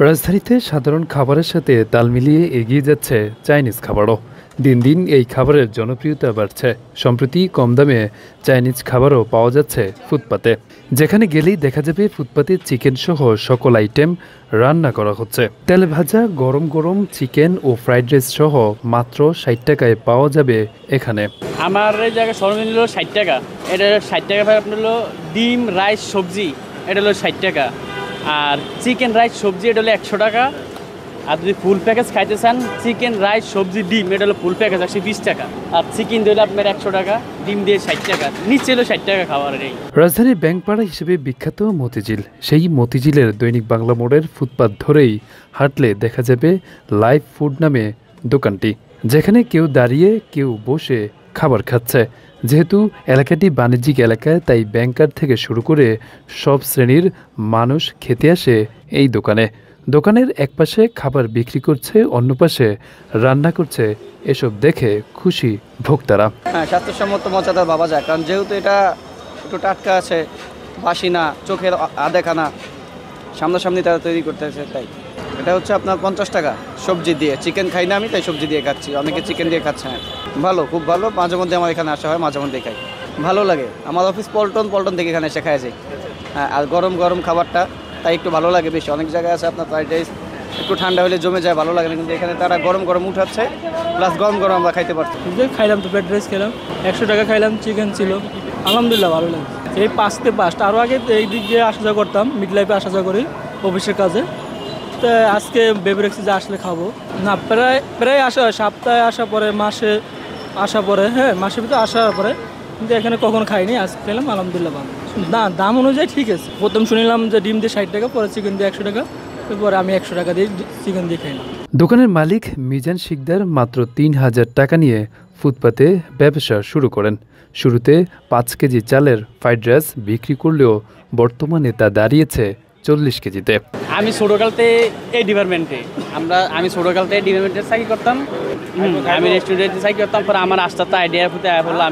রাজধানীতে সাধারণ খাবারের সাথে তাল মিলিয়ে এগিয়ে যাচ্ছে চাইনিজ খাবারও। দিন দিন এই খাবারের জনপ্রিয়তা বাড়ছে। সম্প্রতি কম দামে চাইনিজ খাবারও পাওয়া যাচ্ছে ফুটপাতে। যেখানে গেলেই দেখা যাবে ফুটপাতে চিকেন সহ সকল আইটেম রান্না করা হচ্ছে। তেলে ভাজা গরম গরম চিকেন ও ফ্রাইড রাইস সহ মাত্র ৬০ টাকায় পাওয়া যাবে এখানে। আমার এই জায়গায় সর্বনিম্ন হলো ৬০ টাকা। এটা ৬০ টাকা ভাই আপনার হলো ডিম রাইস সবজি, এটা হলো ৬০ টাকা। আর চিকেন রাইস সবজি এটা হলো ১০০ টাকা। আর যদি ফুল প্যাকেজ খাইতে চান চিকেন রাইস সবজি ডিম এটা হলো ফুল প্যাকেজ ১২০ টাকা। আর চিকেন দিলে আপনার ১০০ টাকা, ডিম দিয়ে ৬০ টাকা, নিচে হলো ৬০ টাকা খাওয়ার। এই রাজধানীর ব্যাংকপাড়া হিসেবে বিখ্যাত মতিঝিল, সেই মতিঝিলের দৈনিক বাংলা মোড়ের ফুটপাত ধরেই হাঁটলে দেখা যাবে লাইভ ফুড নামে দোকানটি, যেখানে কেউ দাঁড়িয়ে কেউ বসে খাবার খাচ্ছে। যেহেতু এলাকাটি বাণিজ্যিক এলাকায়, তাই ব্যাংকার থেকে শুরু করে সব শ্রেণীর মানুষ খেতে আসে এই দোকানে। দোকানের এক পাশে খাবার বিক্রি করছে, অন্য পাশে রান্না করছে। এসব দেখে খুশি ভোক্তারা। হ্যাঁ, স্বাস্থ্যসম্মত মজাদার ভাবা যায়, কারণ যেহেতু এটা একটু টাটকা আছে, বাসি না, চোখের আধেখা না, সামনাসামনি তারা তৈরি করতেছে। তাই এটা হচ্ছে আপনার ৫০ টাকা সবজি দিয়ে। চিকেন খাই না আমি, তাই সবজি দিয়ে খাচ্ছি। অনেকে চিকেন দিয়ে খাচ্ছে। হ্যাঁ, ভালো, খুব ভালো। মাঝে মধ্যে আমার এখানে আসা হয়, মাঝে মধ্যে খাই, ভালো লাগে। আমার অফিস পল্টন থেকে এখানে এসে খাওয়া যায়। হ্যাঁ, আর গরম গরম খাবারটা তাই একটু ভালো লাগে বেশি। অনেক জায়গায় আছে আপনার ফ্রাইড রাইস একটু ঠান্ডা হলে জমে যায়, ভালো লাগে না, কিন্তু এখানে তারা গরম গরম উঠাচ্ছে, প্লাস গরম গরম আমরা খাইতে পারছি। খাইলাম তো ফ্রাইড রাইস খেলাম, ১০০ টাকা খাইলাম, চিকেন ছিল, আলহামদুলিল্লাহ ভালো লাগে। এই ৫ আরও আগে এই দিক দিয়ে আসা যাওয়া করতাম, মিড লাইফে আসা যাওয়া করি অফিসের কাজে। তো আজকে ভেবে রেখেছি যে আসলে খাবো। না, প্রায় আসা হয়, সপ্তাহে আসা পরে, মাসে আসা পরে। হ্যাঁ, মাসের ভিতরে আসার পরে, কিন্তু এখানে কখনো খাইনি, আজকে খেলাম, আলহামদুলিল্লাহ ভালো। না, দাম অনুযায়ী ঠিক আছে। প্রথম শুনিলাম যে ডিম দিয়ে ৬০ টাকা, পরে চিকেন দিয়ে ১০০ টাকা, এরপরে আমি ১০০ টাকা দিয়ে চিকেন দিয়ে খাইলাম। দোকানের মালিক মিজান শিকদার মাত্র ৩,০০০ টাকা নিয়ে ফুটপাতে ব্যবসা শুরু করেন। শুরুতে ৫ কেজি চালের ফ্রাইড রাইস বিক্রি করলেও বর্তমানে তা দাঁড়িয়েছে ৪০ কেজিতে। আমি ছোটোকালতে এই ডিপার্টমেন্টে আমি ছোটোকালতে এই ডিপার্টমেন্টে চাকরি করতাম। আমি রেস্টুরেন্টে চাকরি করতাম। পরে আমার আস্তে আস্তে আইডিয়া হলো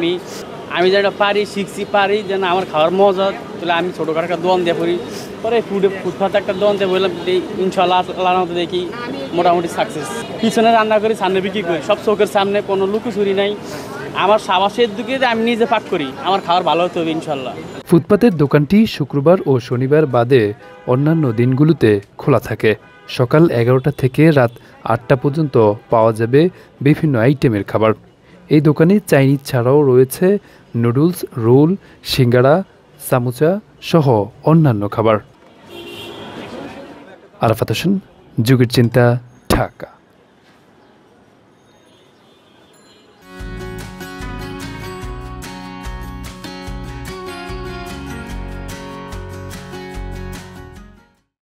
আমি যেটা পারি, শিখছি, পারি যেন আমার খাওয়ার মজা, তাহলে আমি ছোটোখাটো একটা দোকান দিয়ে পড়ি। পরে ফুটপাতে একটা দোকান দিয়ে বললাম, ইনশাল্লাহ আল্লাহর মতো দেখি মোটামুটি সাকসেস। পিছনে রান্না করি, সামনে বিক্রি করি, সব চোখের সামনে, কোনো লুকোচুরি নাই। আমার সাবাসের দিকে আমি নিজে পাক করি, আমার খাবার ভালো হতে হবে ইনশাল্লাহ। ফুটপাতের দোকানটি শুক্রবার ও শনিবার বাদে অন্যান্য দিনগুলোতে খোলা থাকে। সকাল ১১টা থেকে রাত ৮টা পর্যন্ত পাওয়া যাবে বিভিন্ন আইটেমের খাবার। এই দোকানে চাইনিজ ছাড়াও রয়েছে নুডলস, রোল, সিঙ্গাড়া, সামোসা সহ অন্যান্য খাবার। আরাফাত হোসেন, যুগের চিন্তা, ঢাকা।